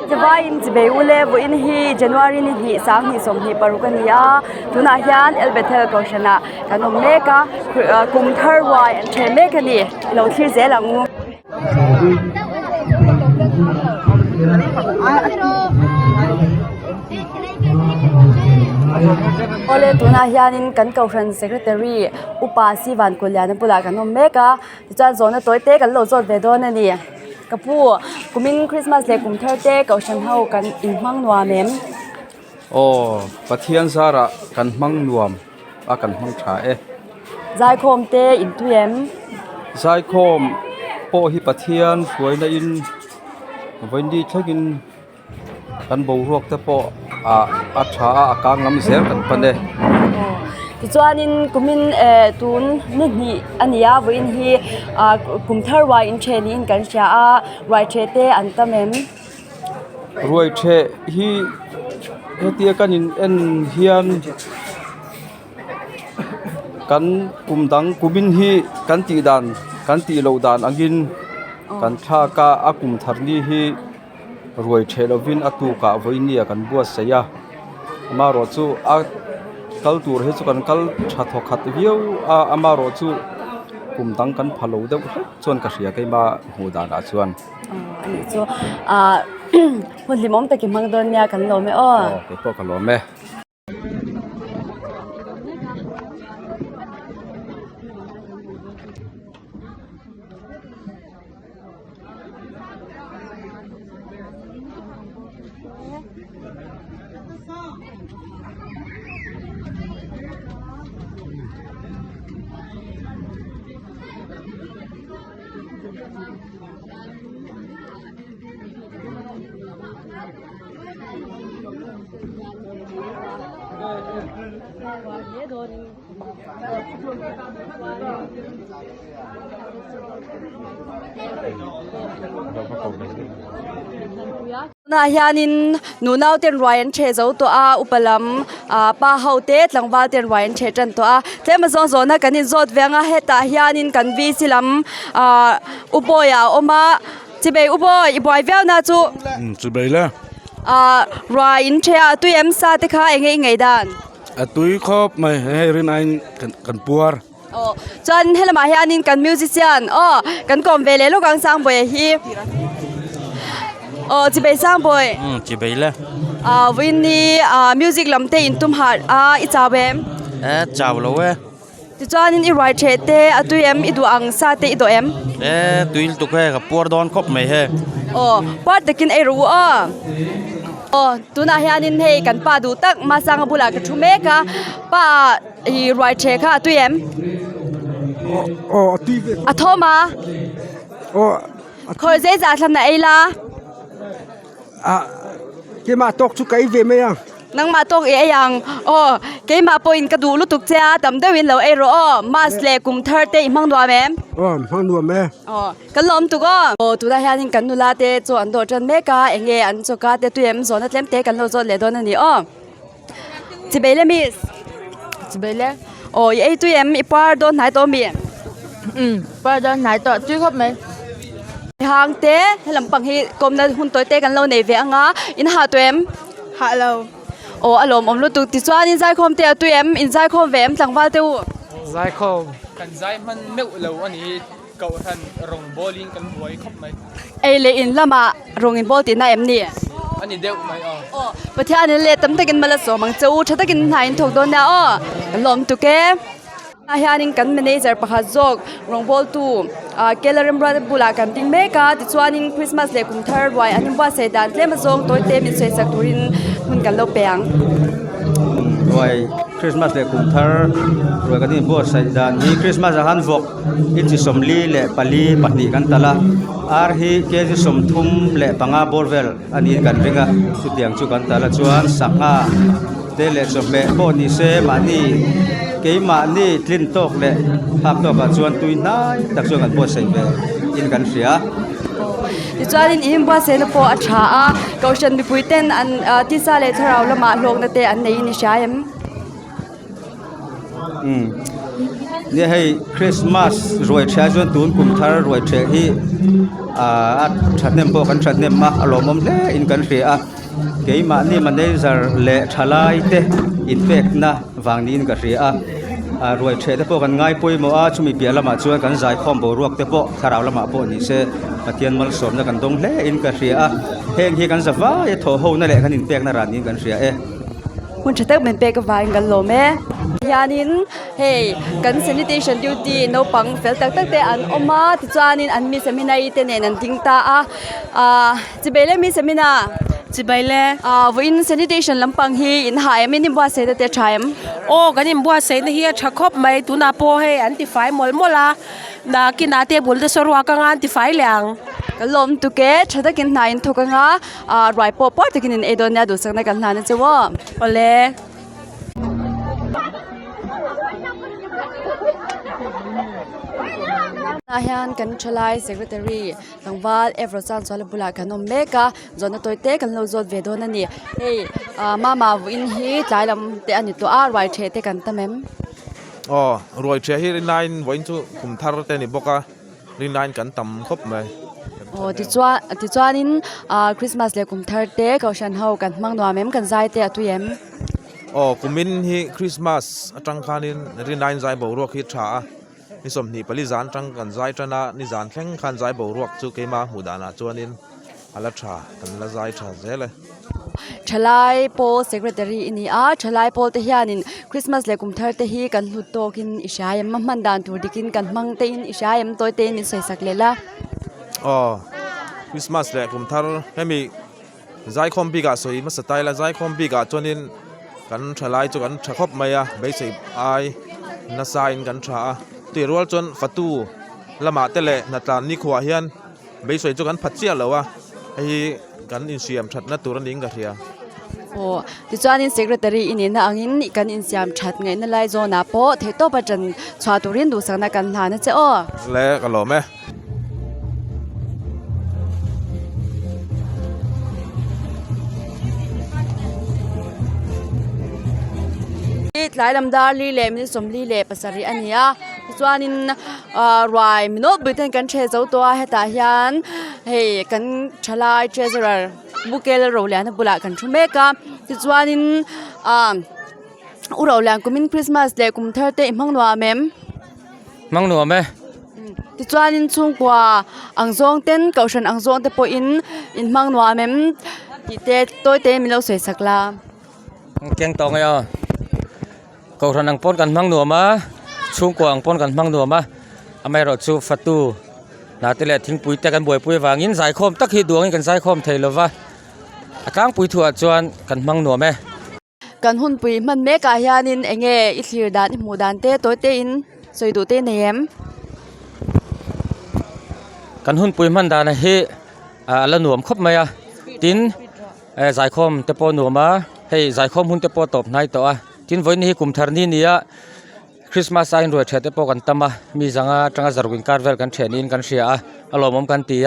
Javain Jibeule Buin Hi January ni hi sang hi som hi parukania tuna hian Elbethel Koshana kanom meka kumthar wai and the meka ni lo thir zelangu Ole tuna hianin kan Kausan Secretary Upasi Van Kulyan pula kanom meka chan zona toite kan lo zot ve don ani kapu kumin Christmas le kum tharte Kausan hau kan inmang nuamem pathian sara kan mang nuam a kan mang tha zai khom te intuyem zai khom po hi pathian fuaina in voindi thagin kan bo rok te po a tha a ka ngam ser kan pande chuanin kumin tun ni ania voin hi kumthar wa in thenin kan sha a right thete antamem ruai the hi hetia kanin en hian kan kumdang kumin hi kan ti lo dan angin kan tha ka akum tharni hi ruai the lovin atu ka voinia kan buat saya amaro chu a kaltur he chu kan kal tha tho khat viu amaro chu kumdang kan phalo de chon ka ria kai ma hu da na chuan ani chu hunlimom ta ki mangdon nya kan lo me ke to ka lo me na hianin nunau ten Ryan che zo to a upalam pa haute tlangwal ten Ryan che tan to a tlema zo zo na kanin zot venga heta hianin kan vi silam upoya oma chibe upoi iboi vel na chu chibe la Ryan che a tu em sa te kha engei dan atui khop mai herin ain kan puar chan helama hianin kan musician kan kom vele lo gang sang boy hi chibe sang boy chibe la winni music lamte in tum har ichawem chawlo we ti chuanin I right thete atuyem idu ang sa te idoem tuil tu khe ka puar don khop mai he part takin ai ru tuna hianin hei kan pa du tak ma sang bula ka thume ka pa I right the kha atuyem atui ve athoma khoi je za thlam na eila ke ma tok chu kai ve me ya nang ma tok e yang ke ma point ka du lu tuk cha tam de win lo e ro mas le kum thar te mang dwa mem hang nu me kan lom tu go tu da hianin kan nu la te chu an do tran me ka enge an chu ka te tu em zon na tlem te kan lo zo le don ani chibele miss chibele ye tu em I par don nai to mi par don nai to tu khop me hang te lam pang hi kom na hun toy te kan lo nei ve anga in ha tu em ha lo alom om lu tu ti chuan in zai khom te tu em in zai khom ve em tlangwal te zai khom kan zai man meu lo ani kau than rong bowling kan buai khop mai le in lama rong in bol ti na em ni ani deu mai pathian le tam takin mala so mang chau thatakin hain thok don na lom tu ke hianin kan manager pakha jok rongbol tu kelarim brother bula kan ting meka ti chuanin Christmas le kum third wai anim wa se dan tlema zong toite min se sak turin hun kan lo peang roi Christmas le kum thar roi kan ni bo sai dan ni Christmas han vok in chi somli le pali pahni kan tala ar hi ke ji som thum le panga borvel ani kan ringa chu tiang chu kan tala chuan sanga te le somme bo ni se mani ke ma ni tlin tok le hak to ka chuan tui nai tak chu kan bo sai be in kan ria ti chuanin im ba se na po a tha Kausan mi puiten an ti sa le tharau lama hlok na te an nei ni shaim นี่ให้คริสต์มาสรวยแช่จนตูนกุมทารวยแช่ที่ชัดเนมพวกกันชัดเนมมาอารมณ์มันเลยอินกันเสียเกี่ยมานี่มันได้จะเละทลายเตอินเฟกนะวางนี้อินกันเสียรวยแช่แต่พวกกันง่ายปุยมัวชุมีเปียละมาช่วยกันใจคอมโบรวกแต่พวกคาราวละมาพวกนี่เสเทียนมันสมนะกันตรงเลยอินกันเสียเฮงที่กันสว่าโถโหนั่นแหละกันอินเฟกนะร้านนี้กันเสียคุณจะเติมเป็นเปกวายกันโลแม่ยานินเฮ้กัน sanitation duty no ปังเฟลตักแต่อันออกมาที่จานินอันมีเซมินาอีเตเนนันติงตาจิเบลมีเซมินาจิไปแลวิน sanitation ลำปังฮีอินหายไม่นิบว่าเสด็จชายมโอ้กันนี่บัวเสนเฮียชักคบไม่ตุนาโปให้อันติไฟมอลมอลานากินาเตบุลเดสรัวกังอันติไฟเหลียงกันลมตุเกชะตะกินนายทุกงารายปอปอตะกินเอโดนยาดูสักในกันนานจะว่าโอเลอาหารกันชลาย secretary ตังวาลเอฟโรซันซอลบุลากันอเมกาจอนตัวเตกันโลโซเวโดนันนี่เฮ้มาวินฮีใจลำเตอันนี้ตัวรายเชเตกันตั้มเอ็มอ๋อรวยเชฮีรินไลน์วันจุคุมทาร์เตนี่บอกว่ารินไลน์กันต่ำครบไหมโอ้ที่จวนนินคริสต์มาสเลยกุมทาร์เตเขาฉันเฮากันมังนัวเมมกันใจเตอตุยเอ็มอ๋อกุมินฮีคริสต์มาสจังคานินรินไลน์ใจบ่รวกฮิตชานิสมนีปริจานจังกันใจจนะนิจานแข่งขันใจบ่รวกจุเกมาหูดานาจวนินอัลชากันละใจชาเจเลยชลายโปล secretary อินี่ชลายโปลเทียนินคริสต์มาสเลยกุมทาร์เตฮีกันหุดโตกินอิชายมมันดานตูดิกินกันมังเตอินอิชายมตัวเตนิใส่สักเลล่ะอ๋อคริสต์มาสเลยกุมทาร์ให้มีใจคอมพิกาสวยมาสไตล์ละใจคอมพิกาจวนินกันชลายจุกันชักคบไม่ไม่ใช่ไอนาซายกันชาตีรัวจนฟัตูละมาเตเลนัตานิขวาเฮียนไม่ใช่จุกันพัดเจียแล้ววะไอ้กันอินเสียมชัดนัตุรันนิงกันเทียโอ้ที่จวนนิน secretary อินี่นะอังอินกันอินเสียมชัดไงนั่นไล่โซนาโปเทโตปัจจันชาตุรินดูสักนักกันหานะเจ้าแล้วกันหรอแม่หลายลำดาลีเลมิสมลีเลปัสริอันนี้จวนนินรายมิโนบิเทนกันเชเจ้าตัวเฮตาฮิยันเฮกันชลายเจสร์บุเกลโรเลียนบุลากันชุเมกาจวนนินอุโรเลียนกุมินคริสต์มาสเลกุมเทอร์เตมังนัวเมมมังนัวไหมจวนนินช่วงกว่าอังซงเต้นเกาชันอังซงเตปอินมังนัวเมมที่เตตัวเตมิโลสวยสักลาเก่งตองไงเขาทนังป้นกันมังนัวมาช่วงกว่างป้นกันมังนัวมาอเมริกาชูฟัตูนาเตเลทิ้งปุ๋ยแต่กันบ่อยปุ๋ยวางยินสายคมตักขีดวงกันสายคมเทลวะกลางปุ๋ยถั่วจวนกันมังนัวไหมกันหุ่นปุ๋ยมันเมกาฮานินเองอิสริดานอิมูดานเตตัวเตอินสวยดูเตเนมกันหุ่นปุ๋ยมันดานเฮละหนวมครบไหมตินสายคมเตปหนวมมาให้สายคมหุ่นเตปตบในตัวทินวันนี้กุมทาร์นี่เนี่ยคริสต์มาสไอ้รวยเฉดเตปกันตั้มมีจังจังจารุกินการเวลกันเชนินกันเชียอารมณ์กันตี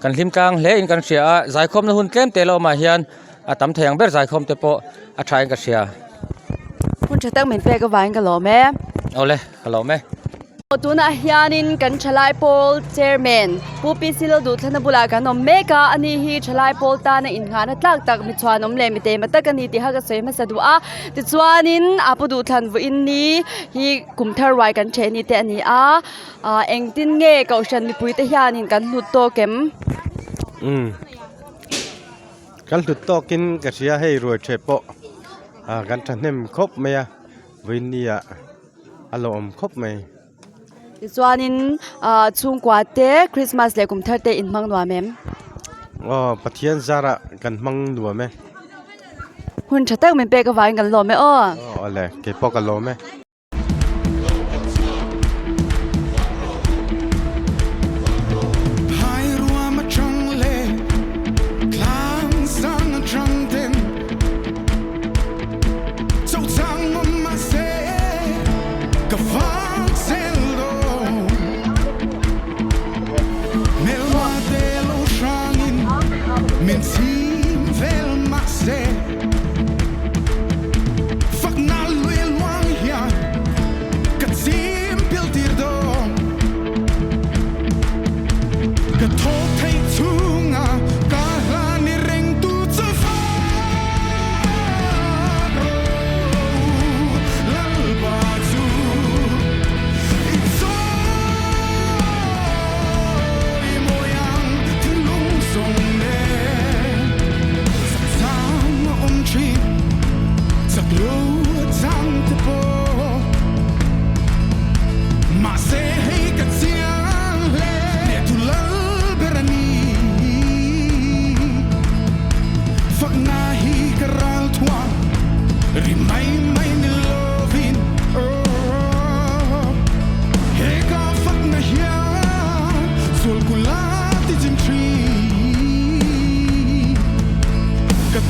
กันลิมกลางเล่นกันเชียสายคมนหุ่นเกมเตลมาเฮียนตั้มแทงเบอร์สายคมเตปทายกันเชียคุณจะตั้งเหมือนเปก็วางกันหรอแม่เอาเลยฮัลโหลแม่ตุนอาฮยานินกันชลายโพลเชอร์แมนผู้พิสิโลดูทนบุลากันอเมกาอันนี้ฮีชลายโพลตาในอินหานักตักมิชวานอมเลมิเตมาตักันนี้ที่ฮักสวยมาสะดวกติดชวานินอาปูดูทันวินนี้ฮีกุมทารไวกันเชนิเตอันนี้เอ็งตินเง่เกาชันมีปุยตฮยานินกันลุดโตเข็มกันลุดโตกินกระเสียให้รวยเฉปะกันทันเนมครบไหมวินนี่อารมณ์ครบไหมจวนนินช่วงกว่าเตคริสต์มาสเลยกุมเทอร์เตอินมังนัวเมมอ๋อปะเทียนซาระกันมังนัวไหมหุ่นชัดเตอร์มันเปกวางกันหล่อไหมอ๋ออะไรเก็บปอกกันหล่อไหมMin team vel masse Fuck na lil wang ya Rimai mai ni lovin He ka fak na hian Sul kula ti jin tree Ka